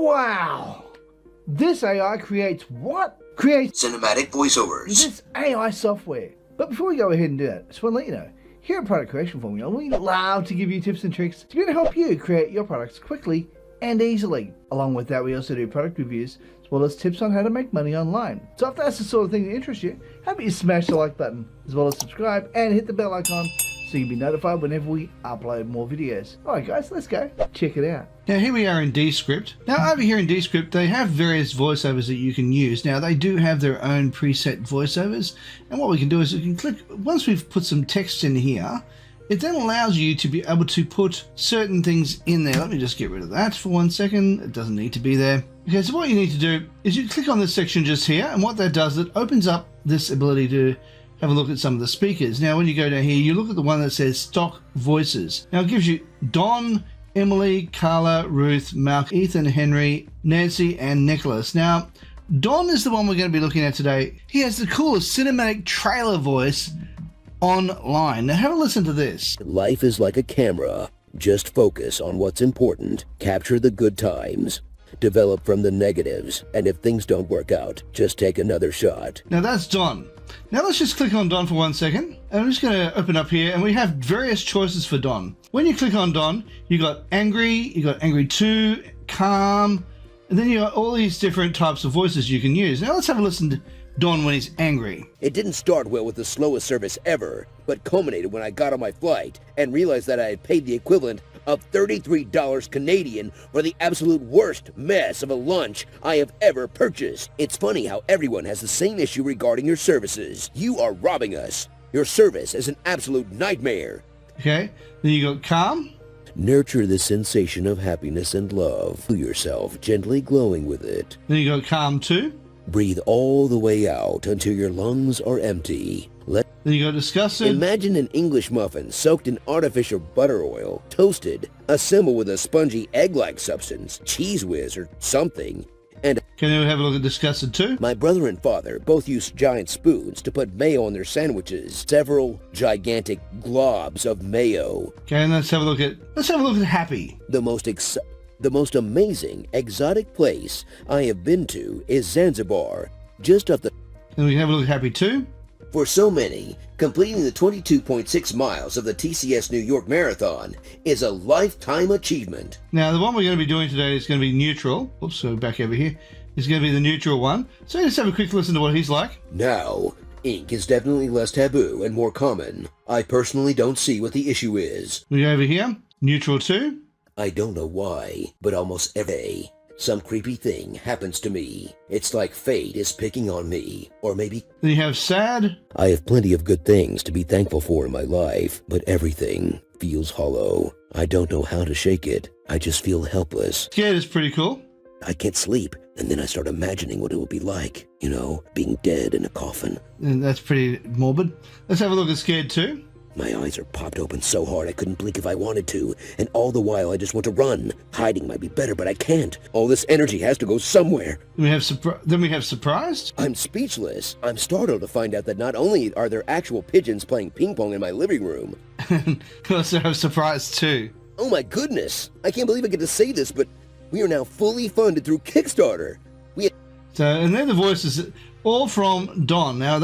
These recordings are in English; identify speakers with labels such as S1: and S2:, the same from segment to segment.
S1: Wow! This AI creates what? Creates
S2: cinematic voiceovers.
S1: This AI software. But before we go ahead and do that, I just want to let you know, here at Product Creation Formula, we love to give you tips and tricks to be able to help you create your products quickly and easily. Along with that, we also do product reviews as well as tips on how to make money online. So if that's the sort of thing that interests you, how about you smash the like button as well as subscribe and hit the bell icon so you'll be notified whenever we upload more videos. Alright guys, let's go. Check it out.
S3: Now here we are in Descript. Now over here in Descript they have various voiceovers that you can use. Now they do have their own preset voiceovers, and what we can do is we can click, once we've put some text in here, it then allows you to be able to put certain things in there. Let me just get rid of that for 1 second. It doesn't need to be there. Okay, so what you need to do is you click on this section just here, and what that does, it opens up this ability to have a look at some of the speakers. Now when you go down here, you look at the one that says stock voices. Now it gives you Don, Emily, Carla, Ruth, Malk, Ethan, Henry, Nancy, and Nicholas. Now Don is the one we're going to be looking at today. He has the coolest cinematic trailer voice online. Now have a listen to this.
S4: Life is like a camera. Just focus on what's important. Capture the good times. Develop from the negatives. And if things don't work out, just take another shot.
S3: Now that's Don. Now let's just click on Don for 1 second. And I'm just going to open up here, and we have various choices for Don. When you click on Don, you got angry, you got angry 2, calm, and then you got all these different types of voices you can use. Now let's have a listen to Don when he's angry.
S4: It didn't start well with the slowest service ever, but culminated when I got on my flight and realized that I had paid the equivalent of $33 Canadian for the absolute worst mess of a lunch I have ever purchased. It's funny how everyone has the same issue regarding your services. You are robbing us. Your service is an absolute nightmare.
S3: Okay, then you got calm.
S4: Nurture the sensation of happiness and love. Feel yourself gently glowing with it.
S3: Then you got calm 2.
S4: Breathe all the way out until your lungs are empty.
S3: Then you got disgusted.
S4: Imagine an English muffin soaked in artificial butter oil, toasted, assembled with a spongy egg-like substance, cheese whiz or something, and
S3: can you have a look at disgusted 2?
S4: My brother and father both used giant spoons to put mayo on their sandwiches. Several gigantic globs of mayo.
S3: Okay, and let's have a look at happy.
S4: The most amazing exotic place I have been to is Zanzibar, just off the...
S3: Then we can have a look at happy 2.
S4: For so many, completing the 22.6 miles of the TCS New York Marathon is a lifetime achievement.
S3: Now, the one we're going to be doing today is going to be neutral. Oops, so back over here. It's going to be the neutral one. So let's have a quick listen to what he's like.
S4: Now, ink is definitely less taboo and more common. I personally don't see what the issue is.
S3: We go over here. Neutral 2.
S4: I don't know why, but almost every day, some creepy thing happens to me. It's like fate is picking on me, or maybe...
S3: Then you have sad.
S4: I have plenty of good things to be thankful for in my life, but everything feels hollow. I don't know how to shake it. I just feel helpless.
S3: Scared is pretty cool.
S4: I can't sleep, and then I start imagining what it would be like, you know, being dead in a coffin.
S3: And that's pretty morbid. Let's have a look at scared 2.
S4: My eyes are popped open so hard I couldn't blink if I wanted to, and all the while I just want to run. Hiding might be better, but I can't. All this energy has to go somewhere.
S3: Then we have surprised.
S4: I'm speechless. I'm startled to find out that not only are there actual pigeons playing ping pong in my living room.
S3: We also have surprised 2.
S4: Oh my goodness! I can't believe I get to say this, but we are now fully funded through Kickstarter.
S3: And then the voices, all from Don. Now,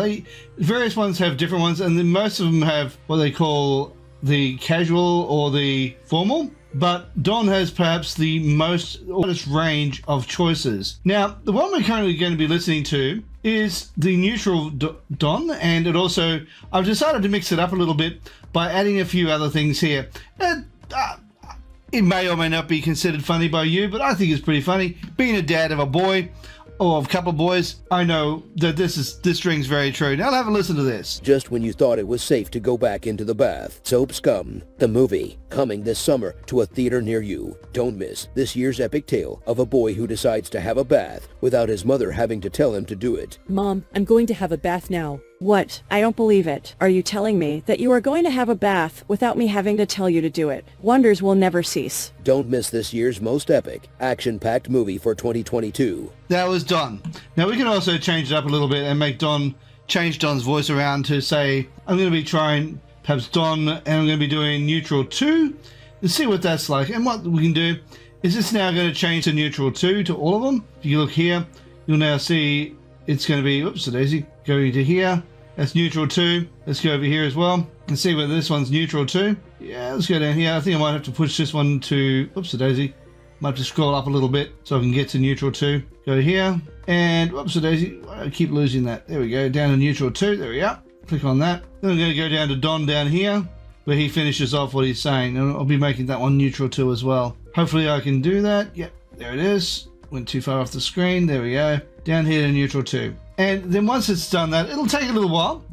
S3: various ones have different ones, and then most of them have what they call the casual or the formal. But Don has perhaps the most range of choices. Now, the one we're currently going to be listening to is the neutral Don, and I've decided to mix it up a little bit by adding a few other things here. It may or may not be considered funny by you, but I think it's pretty funny. Being a dad of a boy, or of a couple of boys, I know that this rings very true. Now have a listen to this.
S4: Just when you thought it was safe to go back into the bath. Soap Scum, the movie, coming this summer to a theater near you. Don't miss this year's epic tale of a boy who decides to have a bath without his mother having to tell him to do it.
S5: Mom, I'm going to have a bath now. What? I don't believe it. Are you telling me that you are going to have a bath without me having to tell you to do it? Wonders will never cease.
S4: Don't miss this year's most epic, action-packed movie for 2022.
S3: That was Don. Now we can also change it up a little bit and make change Don's voice around to say, I'm going to be trying perhaps Don, and I'm going to be doing neutral 2 and see what that's like. And what we can do is this now going to change to neutral 2 to all of them. If you look here, you'll now see it's going to be, oops, daisy, going to here. That's neutral 2. Let's go over here as well and see whether this one's neutral 2. Yeah, let's go down here. I think I might have to push this one to, oops, daisy. Might have to scroll up a little bit so I can get to neutral 2. Go here and, oops, daisy. I keep losing that. There we go, down to neutral 2. There we are. Click on that. Then I'm going to go down to Don down here, where he finishes off what he's saying, and I'll be making that one neutral 2 as well. Hopefully I can do that. Yep, there it is. Went too far off the screen. There we go. Down here to neutral 2. And then once it's done that, it'll take a little while.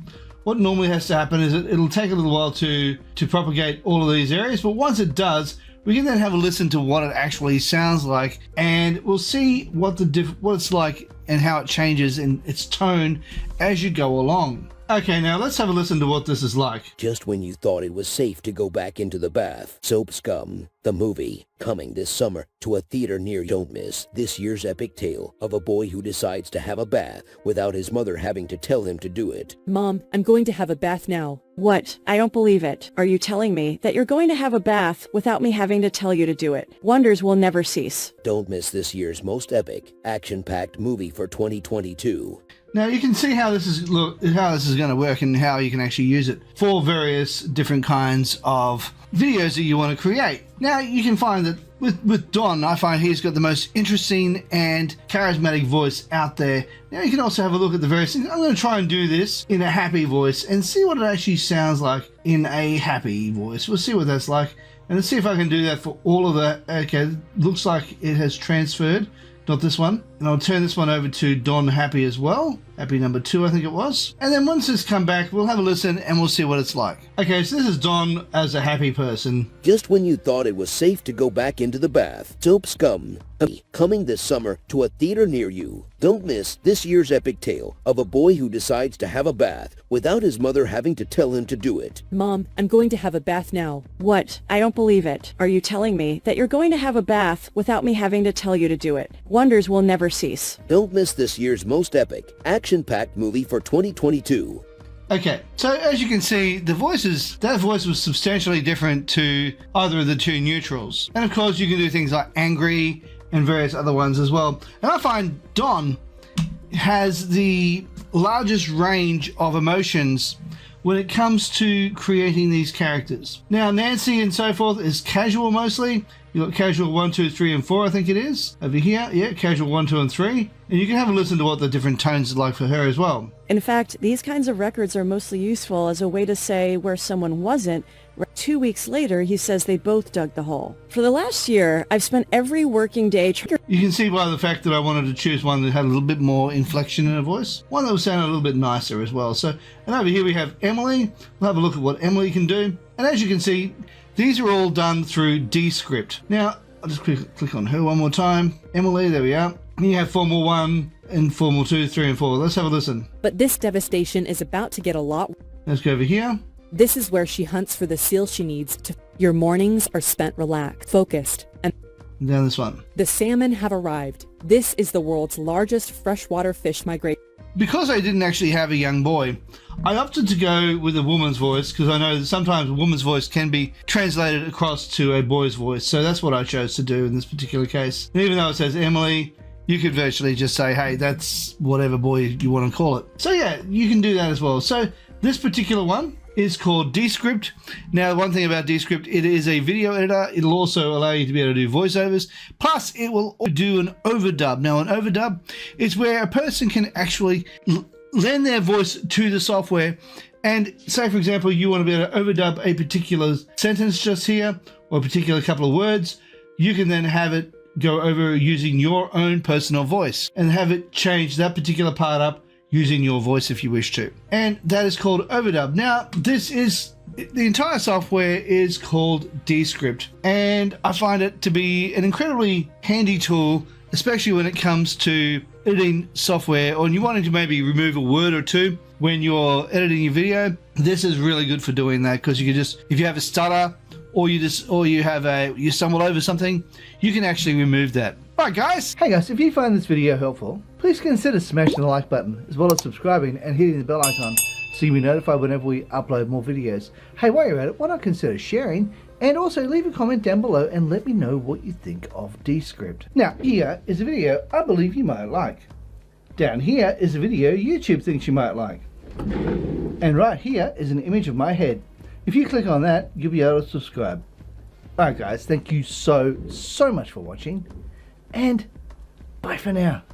S3: What normally has to happen is it'll take a little while to propagate all of these areas, but once it does, we can then have a listen to what it actually sounds like, and we'll see what it's like and how it changes in its tone as you go along. Okay, now let's have a listen to what this is like.
S4: Just when you thought it was safe to go back into the bath. Soap Scum, the movie, coming this summer to a theater near you. Don't miss this year's epic tale of a boy who decides to have a bath without his mother having to tell him to do it.
S5: Mom, I'm going to have a bath now. What? I don't believe it. Are you telling me that you're going to have a bath without me having to tell you to do it? Wonders will never cease.
S4: Don't miss this year's most epic, action-packed movie for 2022.
S3: Now you can see how this is going to work and how you can actually use it for various different kinds of videos that you want to create. Now you can find that with Don, I find he's got the most interesting and charismatic voice out there. Now you can also have a look at the various things. I'm going to try and do this in a happy voice and see what it actually sounds like in a happy voice. We'll see what that's like, and let's see if I can do that for all of that. Okay, looks like it has transferred. Not this one. And I'll turn this one over to Don Happy as well. Happy number 2, I think it was. And then once it's come back, we'll have a listen and we'll see what it's like. Okay, so this is Don as a happy person.
S4: Just when you thought it was safe to go back into the bath. Soap Scum, coming this summer to a theater near you. Don't miss this year's epic tale of a boy who decides to have a bath without his mother having to tell him to do it.
S5: Mom, I'm going to have a bath now. What? I don't believe it. Are you telling me that you're going to have a bath without me having to tell you to do it? Wonders will never cease.
S4: Don't miss this year's most epic, action-packed movie for 2022.
S3: Okay, so as you can see, that voice was substantially different to either of the two neutrals. And of course, you can do things like angry and various other ones as well. And I find Don has the largest range of emotions when it comes to creating these characters. Now, Nancy and so forth is casual mostly. You've got casual 1, 2, 3, and 4, I think it is. Over here, yeah, casual 1, 2, and 3. And you can have a listen to what the different tones are like for her as well.
S5: In fact, these kinds of records are mostly useful as a way to say where someone wasn't. 2 weeks later, he says they both dug the hole. For the last year, I've spent every working day
S3: You can see by the fact that I wanted to choose one that had a little bit more inflection in her voice. One that was sounding a little bit nicer as well. So, and over here we have Emily. We'll have a look at what Emily can do. And as you can see, these are all done through Descript. Now, I'll just click on her one more time. Emily, there we are. And you have Formula 1 and Formula 2, 3, and 4. Let's have a listen.
S2: But this devastation is about to get a lot.
S3: Let's go over here.
S2: This is where she hunts for the seal she needs to. Your mornings are spent relaxed, focused, and
S3: down this one.
S2: The salmon have arrived. This is the world's largest freshwater fish migration.
S3: Because I didn't actually have a young boy, I opted to go with a woman's voice because I know that sometimes a woman's voice can be translated across to a boy's voice. So that's what I chose to do in this particular case. And even though it says Emily, you could virtually just say, hey, that's whatever boy you want to call it. So yeah, you can do that as well. So this particular one is called Descript. Now, one thing about Descript, it is a video editor. It'll also allow you to be able to do voiceovers. Plus, it will do an overdub. Now, an overdub is where a person can actually lend their voice to the software. And say, for example, you want to be able to overdub a particular sentence just here, or a particular couple of words. You can then have it go over using your own personal voice and have it change that particular part up using your voice if you wish to. And that is called overdub. Now, the entire software is called Descript, and I find it to be an incredibly handy tool, especially when it comes to editing software, or you wanting to maybe remove a word or two when you're editing your video. This is really good for doing that, because you can just, if you have a stutter, or you stumble over something, you can actually remove that. Alright guys!
S1: Hey guys, if you find this video helpful, please consider smashing the like button, as well as subscribing and hitting the bell icon so you'll be notified whenever we upload more videos. Hey, while you're at it, why not consider sharing? And also leave a comment down below and let me know what you think of Descript. Now, here is a video I believe you might like. Down here is a video YouTube thinks you might like. And right here is an image of my head. If you click on that, you'll be able to subscribe. Alright guys, thank you so much for watching, and bye for now.